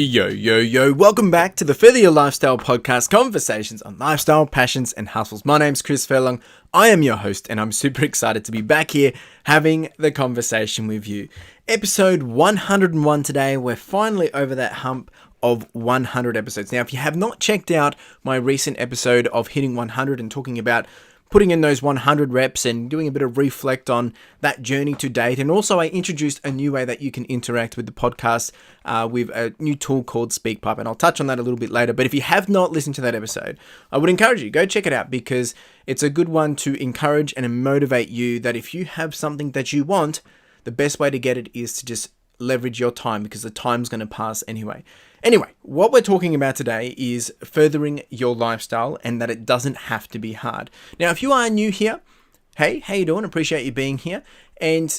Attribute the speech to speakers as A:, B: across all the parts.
A: Yo, welcome back to the Further Your Lifestyle podcast, conversations on lifestyle, passions, and hustles. My name's Chris Furlong. I am your host, and I'm super excited to be back here having the conversation with you. Episode 101 today. We're finally over that hump of 100 episodes. Now, if you have not checked out my recent episode of hitting 100 and talking about putting in those 100 reps and doing a bit of reflect on that journey to date. And also I introduced a new way that you can interact with the podcast with a new tool called SpeakPipe. And I'll touch on that a little bit later. But if you have not listened to that episode, I would encourage you, go check it out because it's a good one to encourage and motivate you that if you have something that you want, the best way to get it is to just leverage your time because the time's going to pass anyway. Anyway, what we're talking about today is furthering your lifestyle and that it doesn't have to be hard. Now, if you are new here, hey, how you doing? Appreciate you being here. And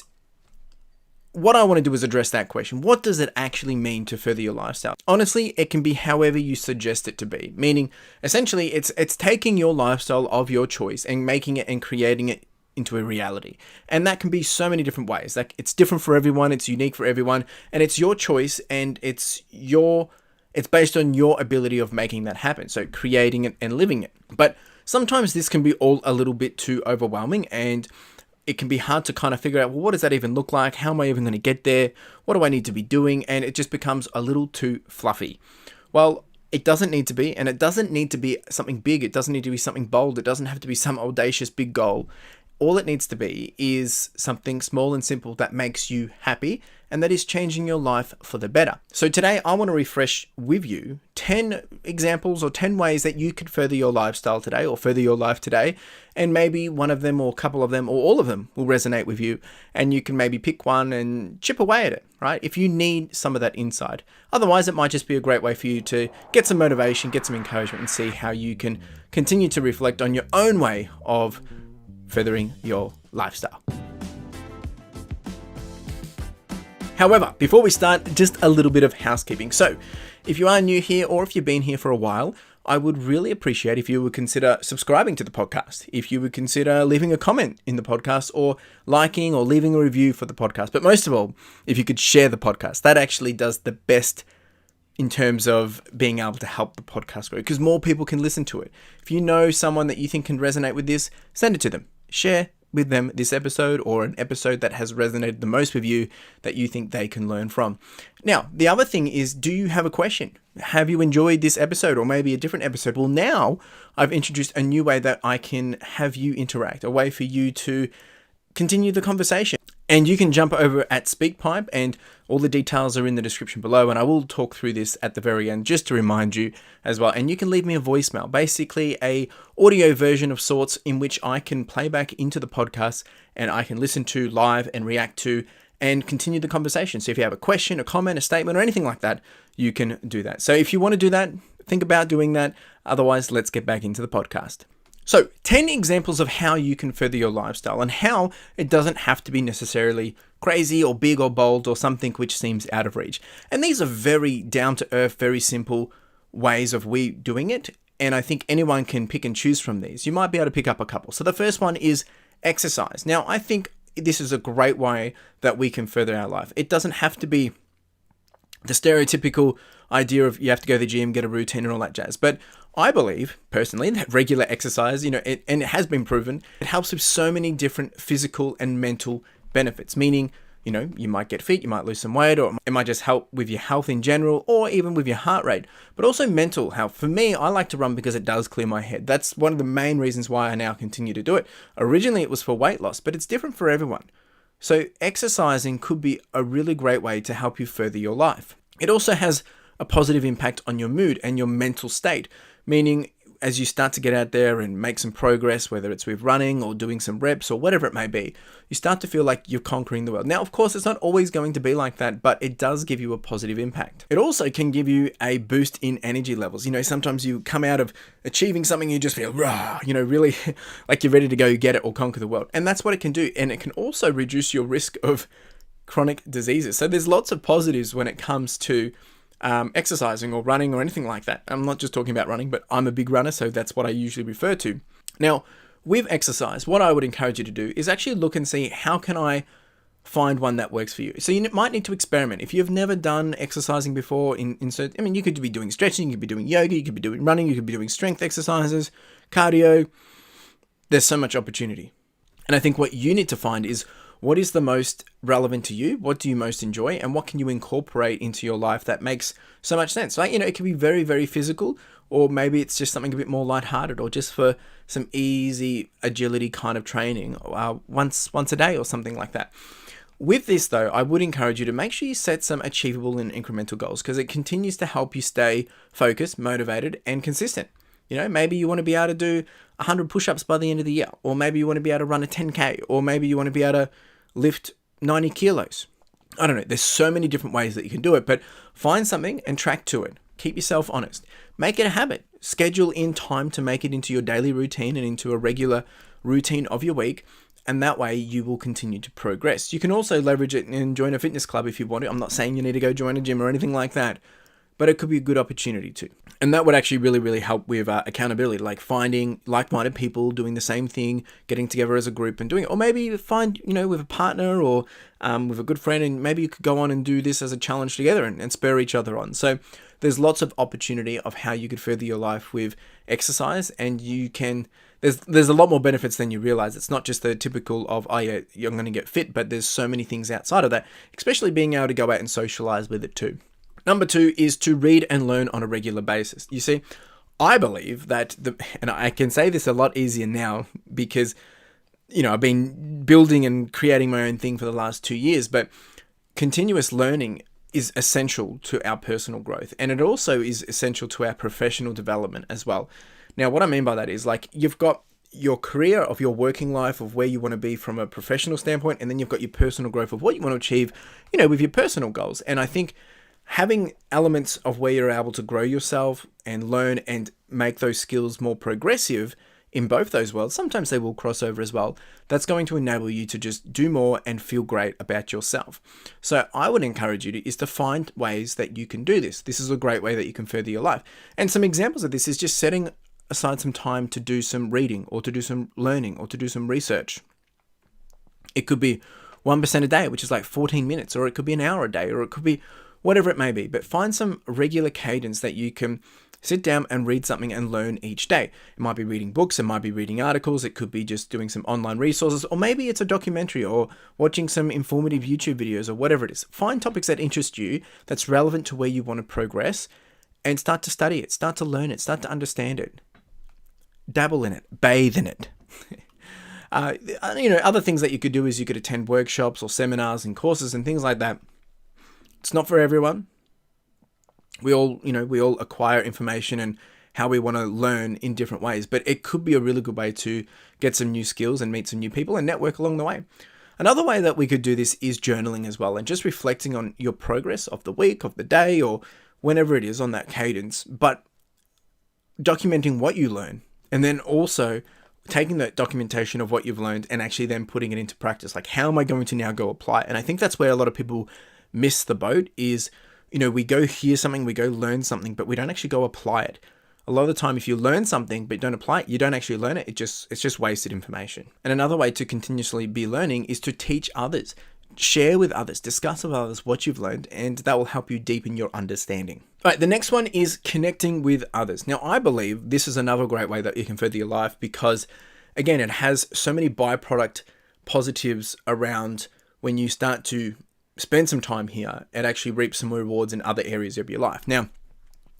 A: what I want to do is address that question. What does it actually mean to further your lifestyle? Honestly, it can be however you suggest it to be. Meaning, essentially, it's taking your lifestyle of your choice and making it and creating it into a reality. And that can be so many different ways. Like it's different for everyone, it's unique for everyone, and it's your choice and it's based on your ability of making that happen. So creating it and living it. But sometimes this can be all a little bit too overwhelming and it can be hard to kind of figure out, well, what does that even look like? How am I even going to get there? What do I need to be doing? And it just becomes a little too fluffy. Well, it doesn't need to be, and it doesn't need to be something big. It doesn't need to be something bold. It doesn't have to be some audacious big goal. All it needs to be is something small and simple that makes you happy and that is changing your life for the better. So today I want to refresh with you 10 examples or 10 ways that you could further your lifestyle today or further your life today. And maybe one of them or a couple of them or all of them will resonate with you and you can maybe pick one and chip away at it, right? If you need some of that insight. Otherwise, it might just be a great way for you to get some motivation, get some encouragement and see how you can continue to reflect on your own way of furthering your lifestyle. However, before we start, just a little bit of housekeeping. So, if you are new here or if you've been here for a while, I would really appreciate if you would consider subscribing to the podcast, if you would consider leaving a comment in the podcast or liking or leaving a review for the podcast. But most of all, if you could share the podcast, that actually does the best in terms of being able to help the podcast grow because more people can listen to it. If you know someone that you think can resonate with this, send it to them. Share with them this episode or an episode that has resonated the most with you that you think they can learn from. Now, the other thing is, do you have a question? Have you enjoyed this episode or maybe a different episode? Well, now I've introduced a new way that I can have you interact, a way for you to continue the conversation. And you can jump over at SpeakPipe and all the details are in the description below. And I will talk through this at the very end just to remind you as well. And you can leave me a voicemail, basically a audio version of sorts in which I can play back into the podcast and I can listen to live and react to and continue the conversation. So if you have a question, a comment, a statement or anything like that, you can do that. So if you want to do that, think about doing that. Otherwise, let's get back into the podcast. So 10 examples of how you can further your lifestyle and how it doesn't have to be necessarily crazy or big or bold or something which seems out of reach. And these are very down to earth, very simple ways of we doing it. And I think anyone can pick and choose from these. You might be able to pick up a couple. So the first one is exercise. Now, I think this is a great way that we can further our life. It doesn't have to be the stereotypical idea of you have to go to the gym, get a routine and all that jazz. But I believe, personally, that regular exercise, and it has been proven, it helps with so many different physical and mental benefits. Meaning, you might get fit, you might lose some weight, or it might just help with your health in general, or even with your heart rate, but also mental health. For me, I like to run because it does clear my head. That's one of the main reasons why I now continue to do it. Originally, it was for weight loss, but it's different for everyone. So exercising could be a really great way to help you further your life. It also has a positive impact on your mood and your mental state, meaning as you start to get out there and make some progress, whether it's with running or doing some reps or whatever it may be, you start to feel like you're conquering the world. Now, of course, it's not always going to be like that, but it does give you a positive impact. It also can give you a boost in energy levels. Sometimes you come out of achieving something, you just feel, rah, really like you're ready to go get it or conquer the world. And that's what it can do. And it can also reduce your risk of chronic diseases. So there's lots of positives when it comes to exercising or running or anything like that. I'm not just talking about running, but I'm a big runner, so that's what I usually refer to. Now, with exercise, what I would encourage you to do is actually look and see how can I find one that works for you. So you might need to experiment. If you've never done exercising before, you could be doing stretching, you could be doing yoga, you could be doing running, you could be doing strength exercises, cardio. There's so much opportunity. And I think what you need to find is what is the most relevant to you? What do you most enjoy? And what can you incorporate into your life that makes so much sense? Like, it can be very, very physical, or maybe it's just something a bit more lighthearted, or just for some easy agility kind of training once a day or something like that. With this though, I would encourage you to make sure you set some achievable and incremental goals, because it continues to help you stay focused, motivated, and consistent. Maybe you want to be able to do 100 push-ups by the end of the year, or maybe you want to be able to run a 10K, or maybe you want to be able to lift 90 kilos. I don't know. There's so many different ways that you can do it, but find something and track to it. Keep yourself honest. Make it a habit. Schedule in time to make it into your daily routine and into a regular routine of your week. And that way you will continue to progress. You can also leverage it and join a fitness club if you want to. I'm not saying you need to go join a gym or anything like that, but it could be a good opportunity too. And that would actually really, really help with accountability, like finding like-minded people doing the same thing, getting together as a group and doing it. Or maybe find, with a partner or with a good friend, and maybe you could go on and do this as a challenge together and spur each other on. So there's lots of opportunity of how you could further your life with exercise, and there's a lot more benefits than you realize. It's not just the typical of, oh yeah, you're going to get fit, but there's so many things outside of that, especially being able to go out and socialize with it too. Number 2 is to read and learn on a regular basis. You see, I believe that, and I can say this a lot easier now because, I've been building and creating my own thing for the last 2 years, but continuous learning is essential to our personal growth. And it also is essential to our professional development as well. Now, what I mean by that is, like, you've got your career of your working life of where you want to be from a professional standpoint, and then you've got your personal growth of what you want to achieve, with your personal goals. And I think having elements of where you're able to grow yourself and learn and make those skills more progressive in both those worlds, sometimes they will cross over as well, that's going to enable you to just do more and feel great about yourself. So I would encourage you to find ways that you can do this. This is a great way that you can further your life. And some examples of this is just setting aside some time to do some reading, or to do some learning, or to do some research. It could be 1% a day, which is like 14 minutes, or it could be an hour a day, or it could be whatever it may be, but find some regular cadence that you can sit down and read something and learn each day. It might be reading books, it might be reading articles, it could be just doing some online resources, or maybe it's a documentary or watching some informative YouTube videos or whatever it is. Find topics that interest you, that's relevant to where you want to progress, and start to study it, start to learn it, start to understand it. Dabble in it, bathe in it. Other things that you could do is you could attend workshops or seminars and courses and things like that. It's not for everyone. We all acquire information and how we want to learn in different ways, but it could be a really good way to get some new skills and meet some new people and network along the way. Another way that we could do this is journaling as well, and just reflecting on your progress of the week, of the day, or whenever it is on that cadence, but documenting what you learn, and then also taking that documentation of what you've learned and actually then putting it into practice. Like, how am I going to now go apply it? And I think that's where a lot of people miss the boat is, we go hear something, we go learn something, but we don't actually go apply it. A lot of the time, if you learn something but don't apply it, you don't actually learn it. It's just wasted information. And another way to continuously be learning is to teach others, share with others, discuss with others what you've learned, and that will help you deepen your understanding. All right, the next one is connecting with others. Now, I believe this is another great way that you can further your life because, again, it has so many byproduct positives around when you start to spend some time here and actually reap some rewards in other areas of your life. Now,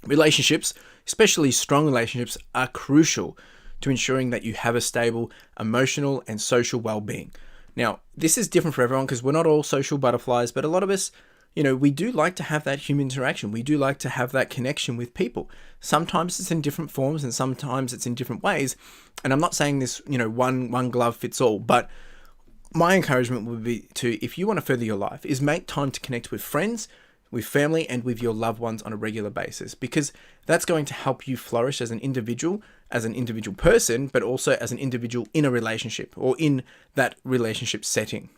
A: relationships, especially strong relationships, are crucial to ensuring that you have a stable emotional and social well-being. Now, this is different for everyone because we're not all social butterflies, but a lot of us, we do like to have that human interaction. We do like to have that connection with people. Sometimes it's in different forms and sometimes it's in different ways. And I'm not saying this, one glove fits all, but my encouragement would be to, if you want to further your life, is make time to connect with friends, with family, and with your loved ones on a regular basis, because that's going to help you flourish as an individual person, but also as an individual in a relationship or in that relationship setting.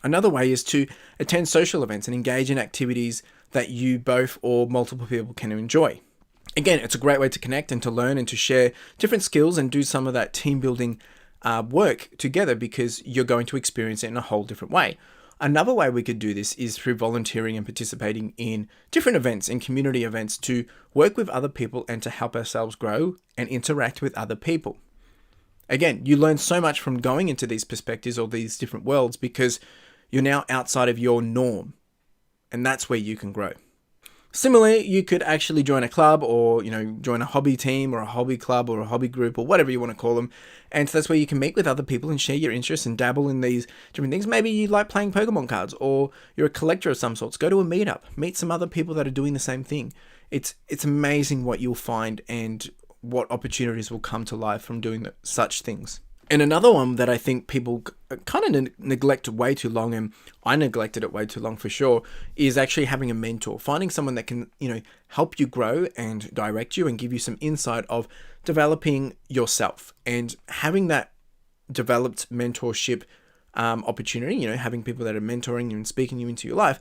A: Another way is to attend social events and engage in activities that you both or multiple people can enjoy. Again, it's a great way to connect and to learn and to share different skills and do some of that team building work together because you're going to experience it in a whole different way. Another way we could do this is through volunteering and participating in different events and community events to work with other people and to help ourselves grow and interact with other people. Again, you learn so much from going into these perspectives or these different worlds because you're now outside of your norm, and that's where you can grow. Similarly, you could actually join a club or, join a hobby team or a hobby club or a hobby group or whatever you want to call them. And so that's where you can meet with other people and share your interests and dabble in these different things. Maybe you like playing Pokemon cards or you're a collector of some sorts. Go to a meetup, meet some other people that are doing the same thing. It's amazing what you'll find and what opportunities will come to life from doing such things. And another one that I think people kind of neglect way too long, and I neglected it way too long for sure, is actually having a mentor. Finding someone that can, help you grow and direct you and give you some insight of developing yourself. And having that developed mentorship opportunity, having people that are mentoring you and speaking you into your life,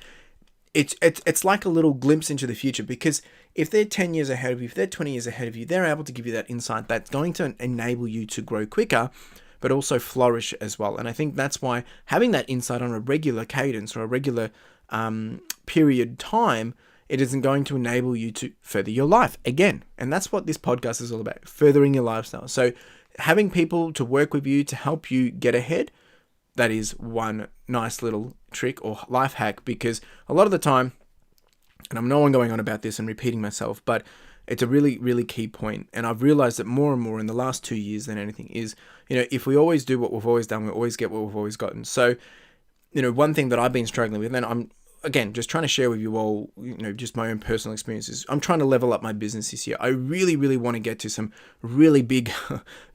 A: it's like a little glimpse into the future, because if they're 10 years ahead of you, if they're 20 years ahead of you, they're able to give you that insight that's going to enable you to grow quicker, but also flourish as well. And I think that's why having that insight on a regular cadence or a regular period time, it isn't going to enable you to further your life again. And that's what this podcast is all about, furthering your lifestyle. So having people to work with you to help you get ahead, that is one nice little trick or life hack, because a lot of the time, and I'm no one going on about this and repeating myself, but it's a really, really key point. And I've realized that more and more in the last 2 years than anything is, if we always do what we've always done, we always get what we've always gotten. So, one thing that I've been struggling with, and I'm, again, just trying to share with you all, just my own personal experiences. I'm trying to level up my business this year. I really, really want to get to some really big,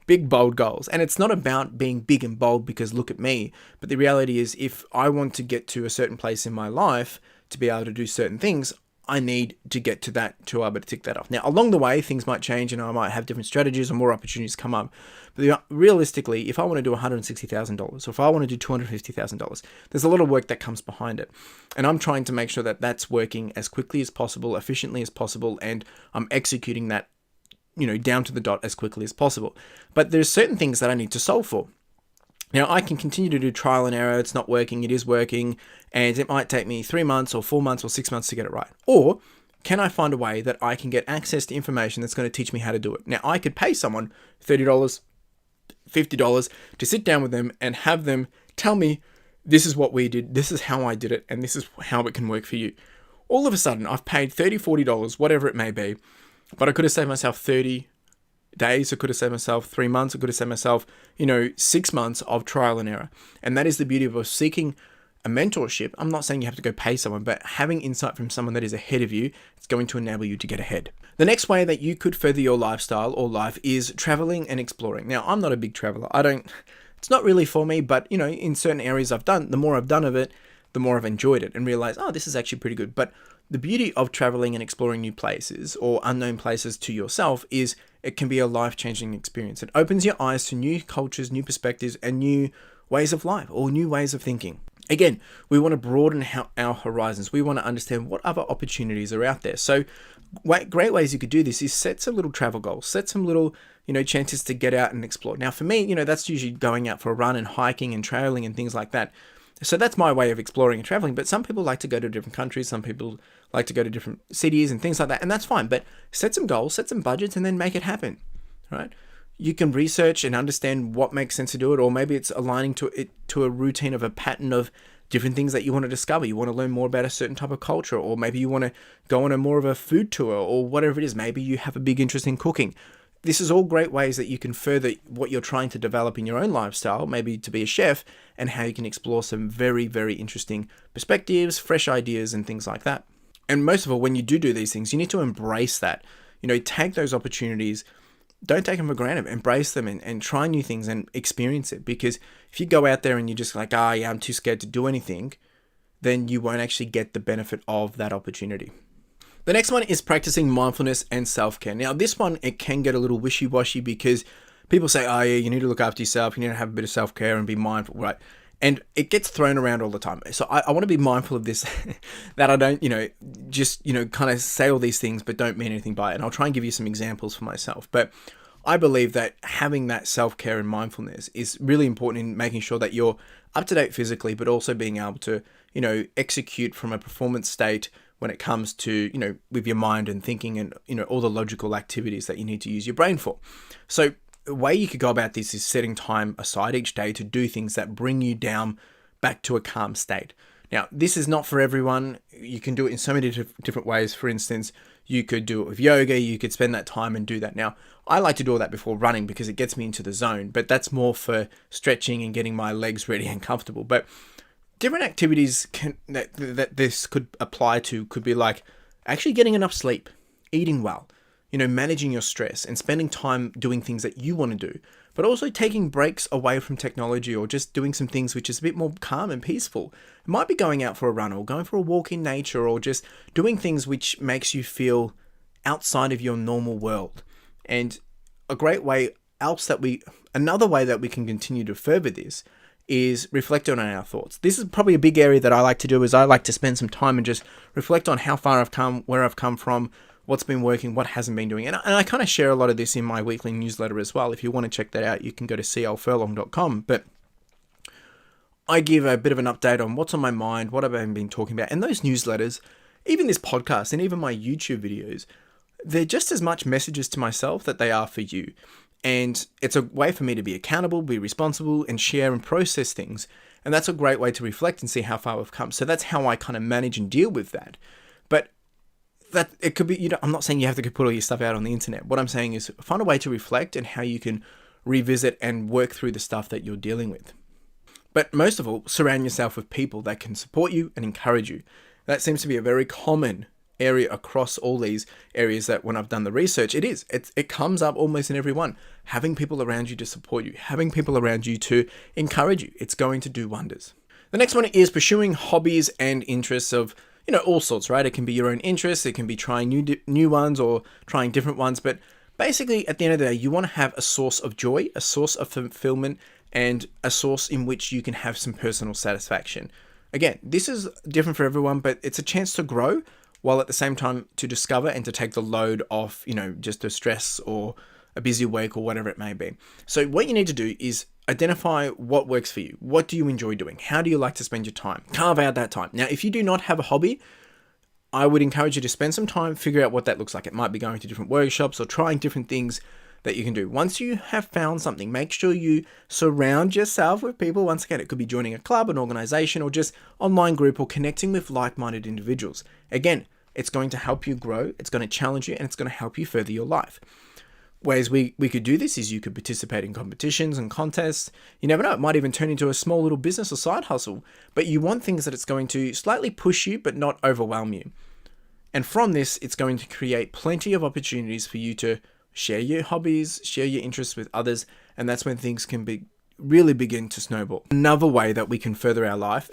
A: big, bold goals. And it's not about being big and bold because look at me. But the reality is, if I want to get to a certain place in my life to be able to do certain things, I need to get to that to be able to tick that off. Now, along the way, things might change and I might have different strategies or more opportunities come up. But realistically, if I want to do $160,000 or if I want to do $250,000, there's a lot of work that comes behind it. And I'm trying to make sure that that's working as quickly as possible, efficiently as possible, and I'm executing that, down to the dot as quickly as possible. But there's certain things that I need to solve for. Now, I can continue to do trial and error. It's not working. It is working. And it might take me 3 months or 4 months or 6 months to get it right. Or can I find a way that I can get access to information that's going to teach me how to do it? Now, I could pay someone $30, $50 to sit down with them and have them tell me, this is what we did, this is how I did it, and this is how it can work for you. All of a sudden, I've paid $30, $40, whatever it may be, but I could have saved myself 30 days, I could have saved myself 3 months, I could have saved myself, 6 months of trial and error. And that is the beauty of seeking a mentorship. I'm not saying you have to go pay someone, but having insight from someone that is ahead of you, it's going to enable you to get ahead. The next way that you could further your lifestyle or life is traveling and exploring. Now, I'm not a big traveler. It's not really for me, but in certain areas I've done, the more I've done of it, the more I've enjoyed it and realized, this is actually pretty good. But the beauty of traveling and exploring new places or unknown places to yourself is it can be a life-changing experience. It opens your eyes to new cultures, new perspectives, and new ways of life or new ways of thinking. Again, we want to broaden our horizons. We want to understand what other opportunities are out there. So great ways you could do this is set some little travel goals, set some little, chances to get out and explore. Now, for me, that's usually going out for a run and hiking and trailing and things like that. So that's my way of exploring and traveling. But some people like to go to different countries. Some people like to go to different cities and things like that. And that's fine. But set some goals, set some budgets, and then make it happen, right? You can research and understand what makes sense to do it, or maybe it's aligning to a routine of a pattern of different things that you want to discover. You want to learn more about a certain type of culture, or maybe you want to go on a more of a food tour, or whatever it is. Maybe you have a big interest in cooking. This is all great ways that you can further what you're trying to develop in your own lifestyle, maybe to be a chef, and how you can explore some very, very interesting perspectives, fresh ideas, and things like that. And most of all, when you do these things, you need to embrace that. Take those opportunities. Don't take them for granted. Embrace them and try new things and experience it. Because if you go out there and you're just like, yeah, I'm too scared to do anything, then you won't actually get the benefit of that opportunity. The next one is practicing mindfulness and self-care. Now, this one, it can get a little wishy-washy because people say, yeah, you need to look after yourself. You need to have a bit of self-care and be mindful, right? And it gets thrown around all the time. So I want to be mindful of this, that I don't, just, kind of say all these things, but don't mean anything by it. And I'll try and give you some examples for myself. But I believe that having that self-care and mindfulness is really important in making sure that you're up to date physically, but also being able to, execute from a performance state when it comes to, with your mind and thinking and, all the logical activities that you need to use your brain for. So the way you could go about this is setting time aside each day to do things that bring you down back to a calm state. Now, this is not for everyone. You can do it in so many different ways. For instance, you could do it with yoga. You could spend that time and do that. Now, I like to do all that before running because it gets me into the zone, but that's more for stretching and getting my legs ready and comfortable. But different activities that this could apply to could be like actually getting enough sleep, eating well, managing your stress and spending time doing things that you want to do, but also taking breaks away from technology or just doing some things which is a bit more calm and peaceful. It might be going out for a run or going for a walk in nature or just doing things which makes you feel outside of your normal world. And another way that we can continue to further this is reflecting on our thoughts. This is probably a big area that I like to do, is I like to spend some time and just reflect on how far I've come, where I've come from, what's been working, what hasn't been doing. And I kind of share a lot of this in my weekly newsletter as well. If you want to check that out, you can go to clfurlong.com. But I give a bit of an update on what's on my mind, what I've been talking about. And those newsletters, even this podcast and even my YouTube videos, they're just as much messages to myself that they are for you. And it's a way for me to be accountable, be responsible, and share and process things. And that's a great way to reflect and see how far we've come. So that's how I kind of manage and deal with that. But that it could be, I'm not saying you have to put all your stuff out on the internet. What I'm saying is find a way to reflect and how you can revisit and work through the stuff that you're dealing with. But most of all, surround yourself with people that can support you and encourage you. That seems to be a very common area across all these areas that when I've done the research, it comes up almost in every one. Having people around you to support you, having people around you to encourage you, it's going to do wonders. The next one is pursuing hobbies and interests of, all sorts, right? It can be your own interests, it can be trying new ones or trying different ones, but basically at the end of the day, you want to have a source of joy, a source of fulfillment, and a source in which you can have some personal satisfaction. Again, this is different for everyone, but it's a chance to grow while at the same time to discover and to take the load off, just the stress or a busy week or whatever it may be. So what you need to do is identify what works for you. What do you enjoy doing? How do you like to spend your time? Carve out that time. Now, if you do not have a hobby, I would encourage you to spend some time, figure out what that looks like. It might be going to different workshops or trying different things that you can do. Once you have found something, make sure you surround yourself with people. Once again, it could be joining a club, an organization, or just online group or connecting with like-minded individuals. Again, it's going to help you grow, it's going to challenge you, and it's going to help you further your life. Ways we could do this is you could participate in competitions and contests. You never know, it might even turn into a small little business or side hustle, but you want things that it's going to slightly push you, but not overwhelm you. And from this, it's going to create plenty of opportunities for you to share your hobbies, share your interests with others, and that's when things can really begin to snowball. Another way that we can further our life,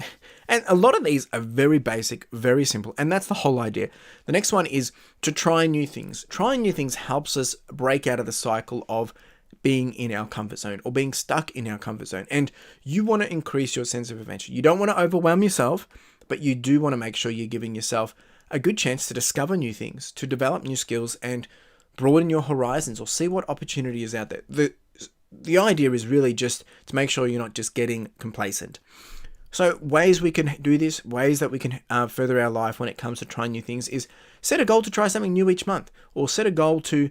A: and a lot of these are very basic, very simple, and that's the whole idea. The next one is to try new things. Trying new things helps us break out of the cycle of being in our comfort zone or being stuck in our comfort zone. And you want to increase your sense of adventure. You don't want to overwhelm yourself, but you do want to make sure you're giving yourself a good chance to discover new things, to develop new skills and broaden your horizons or see what opportunity is out there. The idea is really just to make sure you're not just getting complacent. So ways we can do this, ways that we can further our life when it comes to trying new things is set a goal to try something new each month, or set a goal to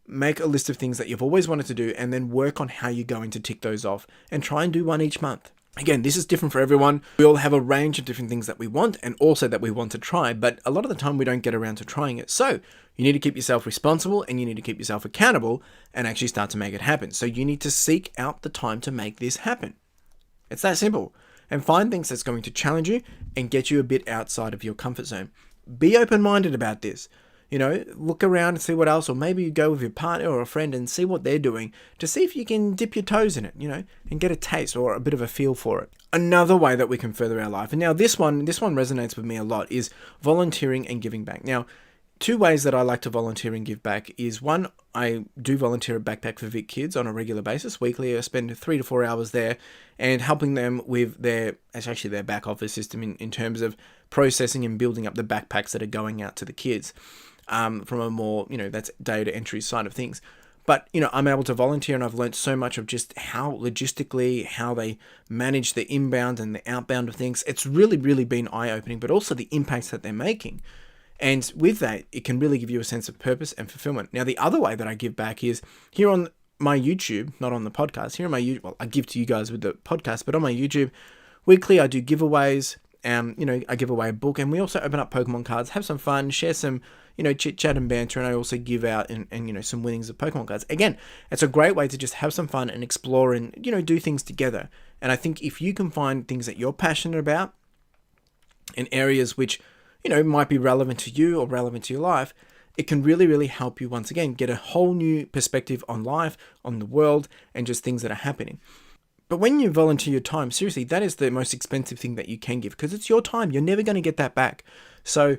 A: make a list of things that you've always wanted to do and then work on how you're going to tick those off and try and do one each month. Again, this is different for everyone. We all have a range of different things that we want and also that we want to try, but a lot of the time we don't get around to trying it. So you need to keep yourself responsible and you need to keep yourself accountable and actually start to make it happen. So you need to seek out the time to make this happen. It's that simple. And find things that's going to challenge you and get you a bit outside of your comfort zone. Be open-minded about this. Look around and see what else, or maybe you go with your partner or a friend and see what they're doing to see if you can dip your toes in it, and get a taste or a bit of a feel for it. Another way that we can further our life, and now this one resonates with me a lot, is volunteering and giving back. Now, two ways that I like to volunteer and give back is one, I do volunteer at Backpack for Vic Kids on a regular basis. Weekly, I spend 3 to 4 hours there and helping them with their back office system in terms of processing and building up the backpacks that are going out to the kids. From a more, that's data entry side of things. But, I'm able to volunteer, and I've learned so much of just how logistically, how they manage the inbound and the outbound of things. It's really, really been eye-opening, but also the impacts that they're making. And with that, it can really give you a sense of purpose and fulfillment. Now, the other way that I give back is here on my YouTube, not on the podcast. Here on my YouTube, well, I give to you guys with the podcast, but on my YouTube, weekly I do giveaways. I give away a book, and we also open up Pokemon cards, have some fun, share some, chit chat and banter, and I also give out and some winnings of Pokemon cards. Again, it's a great way to just have some fun and explore and, do things together. And I think if you can find things that you're passionate about in areas which, might be relevant to you or relevant to your life, it can really, really help you once again get a whole new perspective on life, on the world, and just things that are happening. But when you volunteer your time, seriously, that is the most expensive thing that you can give, because it's your time. You're never going to get that back. So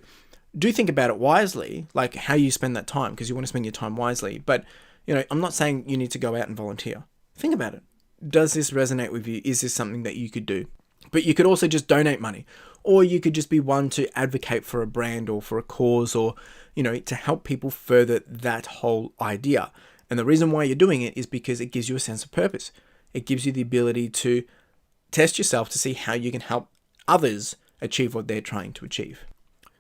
A: do think about it wisely, like how you spend that time, because you want to spend your time wisely. But, I'm not saying you need to go out and volunteer. Think about it. Does this resonate with you? Is this something that you could do? But you could also just donate money, or you could just be one to advocate for a brand or for a cause, or, to help people further that whole idea. And the reason why you're doing it is because it gives you a sense of purpose. It gives you the ability to test yourself to see how you can help others achieve what they're trying to achieve.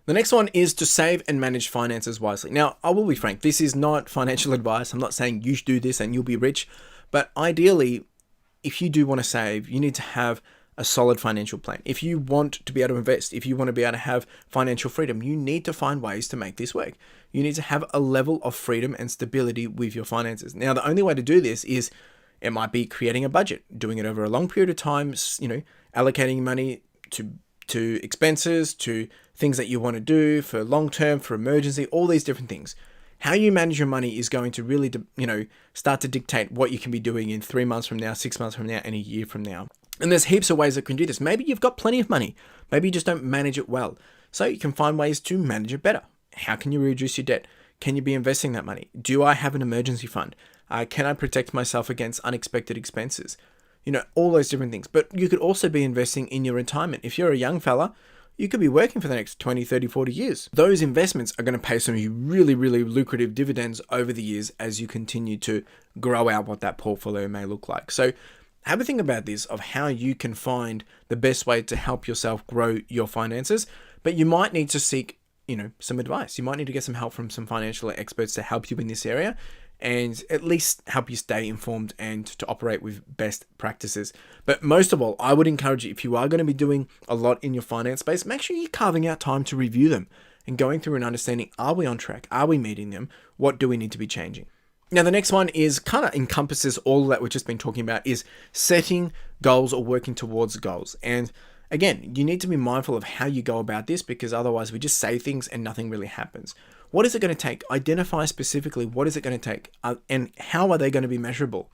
A: The next one is to save and manage finances wisely. Now, I will be frank, this is not financial advice. I'm not saying you should do this and you'll be rich, but ideally, if you do want to save, you need to have a solid financial plan. If you want to be able to invest, if you want to be able to have financial freedom, you need to find ways to make this work. You need to have a level of freedom and stability with your finances. Now, the only way to do this is it might be creating a budget, doing it over a long period of time, allocating money to expenses, to things that you want to do for long term, for emergency, all these different things. How you manage your money is going to really, start to dictate what you can be doing in 3 months from now, 6 months from now, and a year from now. And there's heaps of ways that can do this. Maybe you've got plenty of money. Maybe you just don't manage it well. So you can find ways to manage it better. How can you reduce your debt? Can you be investing that money? Do I have an emergency fund? Can I protect myself against unexpected expenses? All those different things. But you could also be investing in your retirement. If you're a young fella, you could be working for the next 20, 30, 40 years. Those investments are going to pay some really, really lucrative dividends over the years as you continue to grow out what that portfolio may look like. So have a think about this, of how you can find the best way to help yourself grow your finances. But you might need to seek, some advice. You might need to get some help from some financial experts to help you in this area, and at least help you stay informed and to operate with best practices. But most of all, I would encourage you, if you are going to be doing a lot in your finance space, make sure you're carving out time to review them and going through and understanding, are we on track? Are we meeting them? What do we need to be changing? Now, the next one is kind of encompasses all that we've just been talking about, is setting goals or working towards goals. And again, you need to be mindful of how you go about this, because otherwise we just say things and nothing really happens. What is it going to take? Identify specifically what is it going to take, and how are they going to be measurable?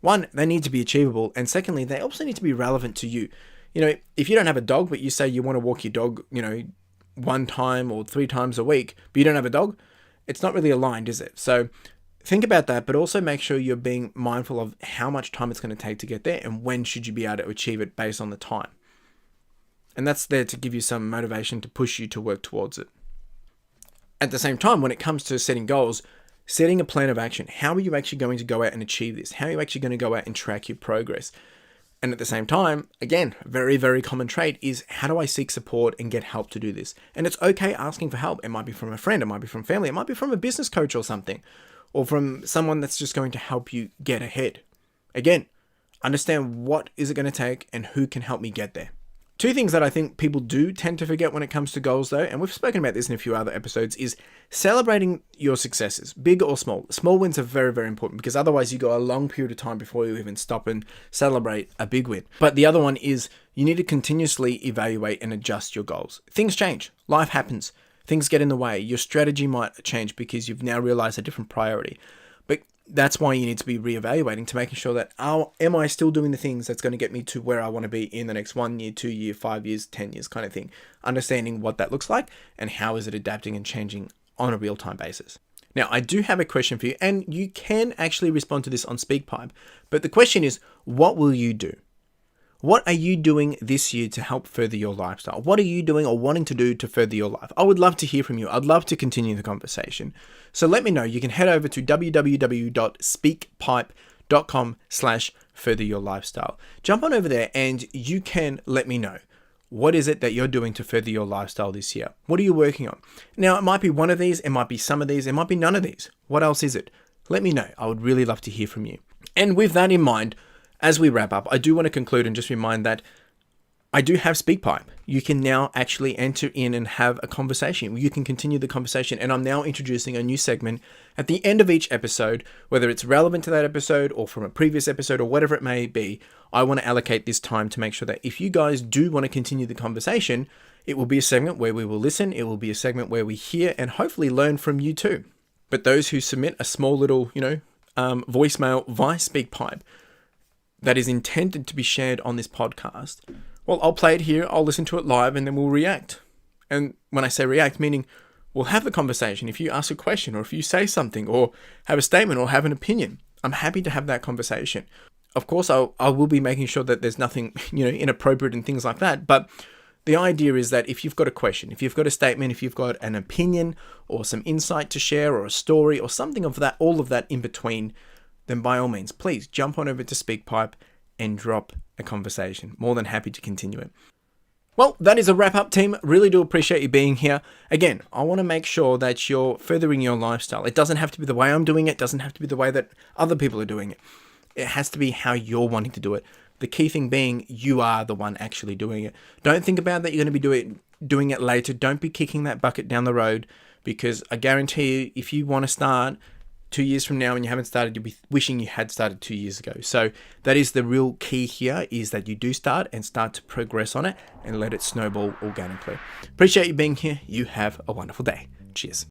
A: One, they need to be achievable, and secondly, they also need to be relevant to you. If you don't have a dog, but you say you want to walk your dog, 1 time or 3 times a week, but you don't have a dog, it's not really aligned, is it? So think about that, but also make sure you're being mindful of how much time it's going to take to get there, and when should you be able to achieve it based on the time. And that's there to give you some motivation to push you to work towards it. At the same time, when it comes to setting goals, setting a plan of action. How are you actually going to go out and achieve this? How are you actually going to go out and track your progress? And at the same time, again, very, very common trait is, how do I seek support and get help to do this? And it's okay asking for help. It might be from a friend, it might be from family, it might be from a business coach or something, or from someone that's just going to help you get ahead. Again, understand what is it going to take and who can help me get there. 2 things that I think people do tend to forget when it comes to goals, though, and we've spoken about this in a few other episodes, is celebrating your successes, big or small. Small wins are very, very important, because otherwise you go a long period of time before you even stop and celebrate a big win. But the other one is, you need to continuously evaluate and adjust your goals. Things change. Life happens. Things get in the way. Your strategy might change because you've now realized a different priority. But that's why you need to be reevaluating, to making sure that, am I still doing the things that's going to get me to where I want to be in the next 1 year, 2 year, 5 years, 10 years kind of thing. Understanding what that looks like and how is it adapting and changing on a real-time basis. Now, I do have a question for you, and you can actually respond to this on SpeakPipe. But the question is, what will you do? What are you doing this year to help further your lifestyle? What are you doing or wanting to do to further your life? I would love to hear from you. I'd love to continue the conversation. So let me know. You can head over to www.speakpipe.com/furtheryourlifestyle. Jump on over there and you can let me know. What is it that you're doing to further your lifestyle this year? What are you working on? Now, it might be one of these, it might be some of these, it might be none of these. What else is it? Let me know. I would really love to hear from you. And with that in mind, as we wrap up, I do want to conclude and just remind that I do have SpeakPipe. You can now actually enter in and have a conversation. You can continue the conversation. And I'm now introducing a new segment at the end of each episode, whether it's relevant to that episode or from a previous episode or whatever it may be. I want to allocate this time to make sure that if you guys do want to continue the conversation, it will be a segment where we will listen. It will be a segment where we hear and hopefully learn from you too. But those who submit a small little, voicemail via SpeakPipe that is intended to be shared on this podcast, well, I'll play it here, I'll listen to it live, and then we'll react. And when I say react, meaning we'll have the conversation. If you ask a question or if you say something or have a statement or have an opinion, I'm happy to have that conversation. Of course, I will be making sure that there's nothing, inappropriate and things like that. But the idea is that if you've got a question, if you've got a statement, if you've got an opinion or some insight to share or a story or something of that, all of that in between, then by all means, please jump on over to SpeakPipe and drop a conversation. More than happy to continue it. Well, that is a wrap up, team. Really do appreciate you being here. Again, I want to make sure that you're furthering your lifestyle. It doesn't have to be the way I'm doing it. It doesn't have to be the way that other people are doing it. It has to be how you're wanting to do it. The key thing being you are the one actually doing it. Don't think about that you're going to be doing it later. Don't be kicking that bucket down the road, because I guarantee you, if you want to start 2 years from now and you haven't started, you'll be wishing you had started 2 years ago. So that is the real key here, is that you do start and start to progress on it and let it snowball organically. Appreciate you being here. You have a wonderful day. Cheers.